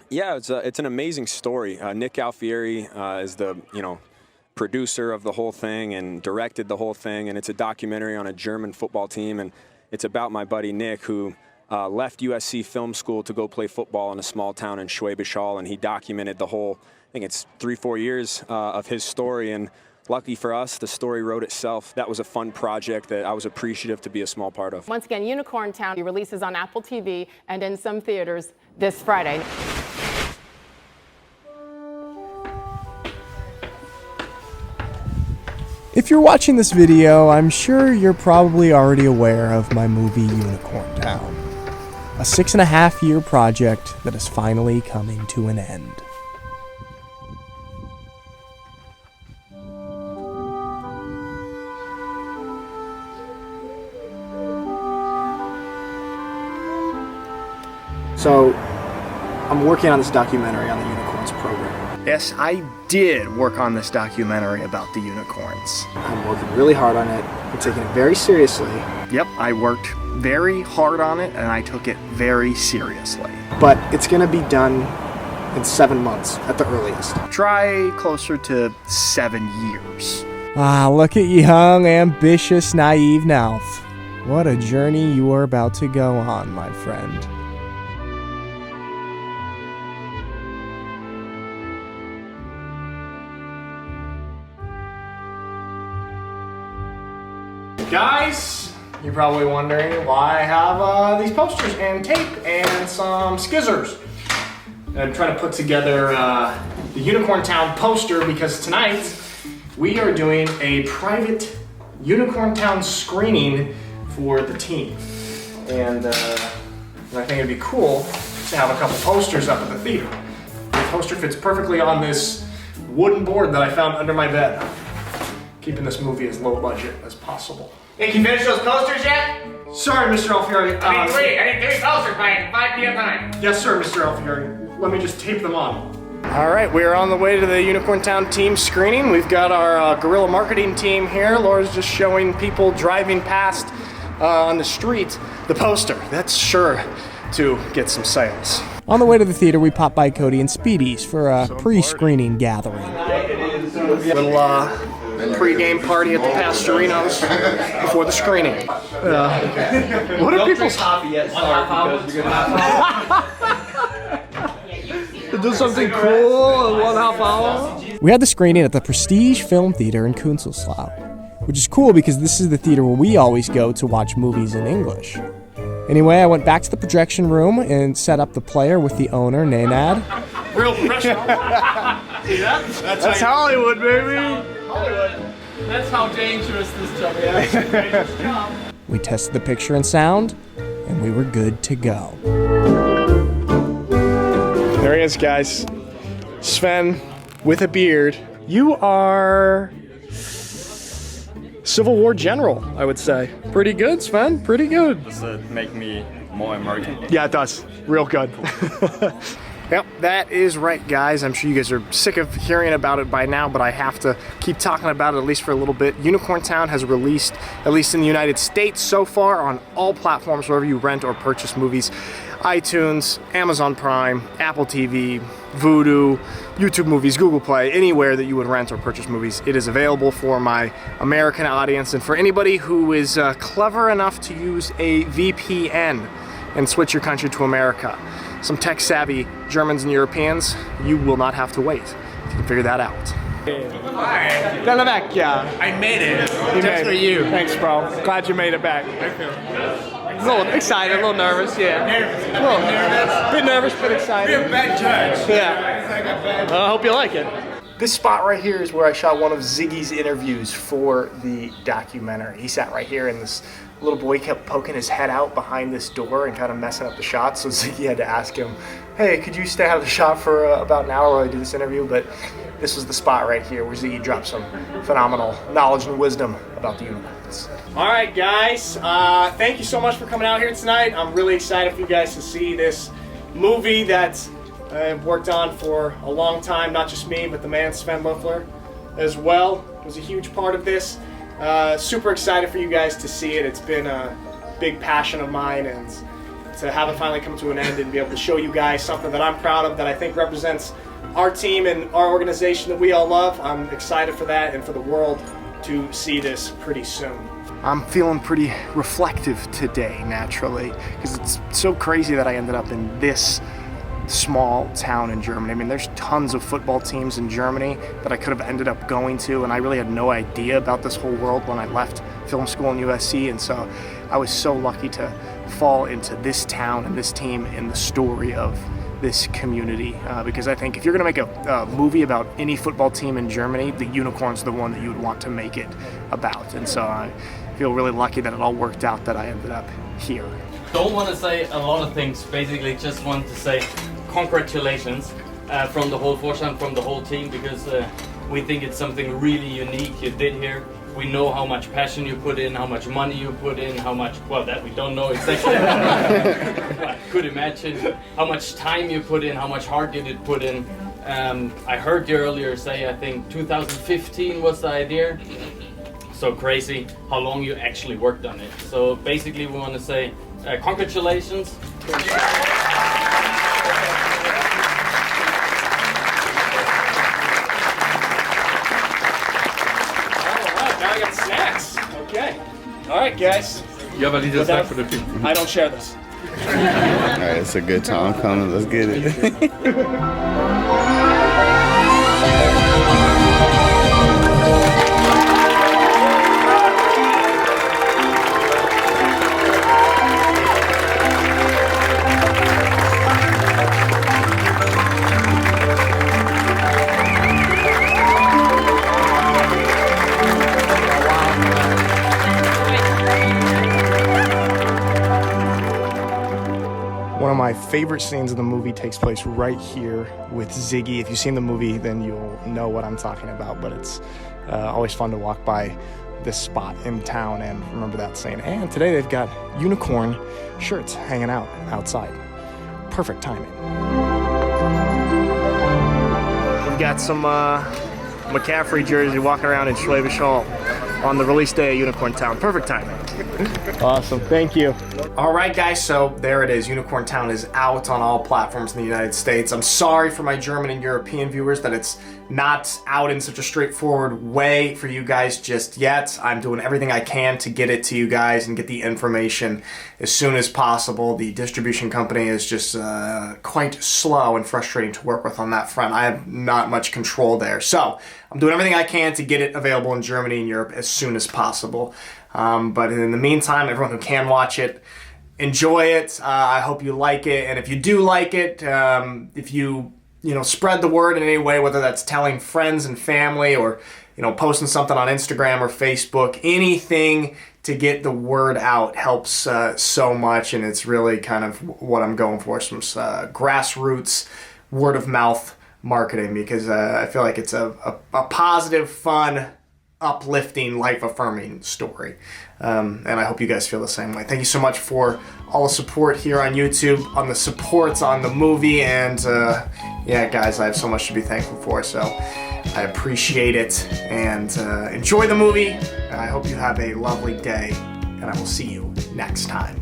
Yeah, it's an amazing story. Nick Alfieri is the producer of the whole thing and directed the whole thing, and it's a documentary on a German football team, and it's about my buddy Nick, who left USC Film School to go play football in a small town in Schwäbisch Hall, and he documented the whole, I think it's 3-4 years of his story, and lucky for us, the story wrote itself. That was a fun project that I was appreciative to be a small part of. Once again, Unicorn Town releases on Apple TV and in some theaters this Friday. If you're watching this video, I'm sure you're probably already aware of my movie Unicorn Town, a 6.5-year project that is finally coming to an end. So, I'm working on this documentary on the Unicorns program. Yes, I did work on this documentary about the unicorns. I'm working really hard on it. I'm taking it very seriously. Yep, I worked very hard on it and I took it very seriously. But it's gonna be done in 7 months at the earliest. Try closer to 7 years. Ah, look at young, ambitious, naive Nauf. What a journey you are about to go on, my friend. Guys, you're probably wondering why I have these posters and tape and some skizzers. I'm trying to put together the Unicorn Town poster because tonight we are doing a private Unicorn Town screening for the team. And I think it'd be cool to have a couple posters up at the theater. The poster fits perfectly on this wooden board that I found under my bed. Keeping this movie as low budget as possible. Think you finished those posters yet? Sorry, Mr. Alfieri. I need 3 posters by 5 p.m. tonight. Yes, sir, Mr. Alfieri. Let me just tape them on. All right, we are on the way to the Unicorn Town team screening. We've got our guerrilla marketing team here. Laura's just showing people driving past on the street the poster. That's sure to get some sales. On the way to the theater, we pop by Cody and Speedy's for a pre-screening gathering. Little pre-game party at the Pastorinos before the screening. What are people's coffee yet? Do something cool in 1/2 hour? We had the screening at the Prestige Film Theater in Künzelsau, which is cool because this is the theater where we always go to watch movies in English. Anyway, I went back to the projection room and set up the player with the owner, Nenad. Real professional. That's Hollywood, baby. That's how dangerous this job is. We tested the picture and sound, and we were good to go. There he is, guys. Sven with a beard. You are Civil War general, I would say. Pretty good, Sven. Pretty good. Does it make me more American? Yeah, it does. Real good. Yep, that is right, guys. I'm sure you guys are sick of hearing about it by now, but I have to keep talking about it at least for a little bit. Unicorn Town has released, at least in the United States so far, on all platforms wherever you rent or purchase movies. iTunes, Amazon Prime, Apple TV, Vudu, YouTube Movies, Google Play, anywhere that you would rent or purchase movies. It is available for my American audience and for anybody who is clever enough to use a VPN and switch your country to America. Some tech-savvy Germans and Europeans, you will not have to wait. You can figure that out. Hi. Della Vecchia. I made it. Just for you. Thanks, bro. Glad you made it back. I feel A little excited, a little nervous, yeah. nervous. A little nervous. Bit nervous, bit excited. You're a bad judge. Yeah. It's like a bad I hope you like it. This spot right here is where I shot one of Ziggy's interviews for the documentary. He sat right here and this little boy kept poking his head out behind this door and kind of messing up the shot, so Ziggy had to ask him, hey, could you stay out of the shot for about an hour while I do this interview? But this was the spot right here where Ziggy dropped some phenomenal knowledge and wisdom about the unicorns. All right, guys, thank you so much for coming out here tonight. I'm really excited for you guys to see this movie that I've worked on for a long time, not just me, but the man Sven Loeffler as well was a huge part of this. Super excited for you guys to see it. It's been a big passion of mine, and to have it finally come to an end and be able to show you guys something that I'm proud of, that I think represents our team and our organization that we all love. I'm excited for that and for the world to see this pretty soon. I'm feeling pretty reflective today, naturally, because it's so crazy that I ended up in this small town in Germany. I mean, there's tons of football teams in Germany that I could have ended up going to, and I really had no idea about this whole world when I left film school in USC, and so I was so lucky to fall into this town and this team and the story of this community, because I think if you're going to make a movie about any football team in Germany, the Unicorns are the one that you would want to make it about. And so I feel really lucky that it all worked out, that I ended up here. Don't want to say a lot of things, basically just want to say congratulations from the whole Vorstand, from the whole team, because we think it's something really unique you did here. We know how much passion you put in, how much money you put in, how much, well, that we don't know exactly. I could imagine how much time you put in, how much heart you did put in. I heard you earlier say, I think 2015 was the idea. So crazy how long you actually worked on it. So basically we want to say congratulations. I got snacks. Okay. All right, guys. You have a little snack for the people. I don't share this. All right, it's a good time coming. Let's get it. One of my favorite scenes of the movie takes place right here with Ziggy. If you've seen the movie, then you'll know what I'm talking about, but it's always fun to walk by this spot in town and remember that scene. And today they've got unicorn shirts hanging out outside. Perfect timing. We've got some McCaffrey jersey walking around in Schwäbisch Hall on the release day of Unicorn Town. Perfect timing. Awesome, thank you. All right, guys, so there it is. Unicorn Town is out on all platforms in the United States. I'm sorry for my German and European viewers that it's not out in such a straightforward way for you guys just yet. I'm doing everything I can to get it to you guys and get the information as soon as possible. The distribution company is just quite slow and frustrating to work with on that front. I have not much control there. So I'm doing everything I can to get it available in Germany and Europe as soon as possible. But in the meantime, everyone who can watch it, enjoy it. I hope you like it. And if you do like it, if you spread the word in any way, whether that's telling friends and family or, posting something on Instagram or Facebook, anything to get the word out helps so much. And it's really kind of what I'm going for, some grassroots word of mouth marketing, because I feel like it's a positive, fun, uplifting, life-affirming story. And I hope you guys feel the same way. Thank you so much for all the support here on YouTube, on the supports on the movie, and yeah, guys, I have so much to be thankful for, so I appreciate it, and enjoy the movie. I hope you have a lovely day, and I will see you next time.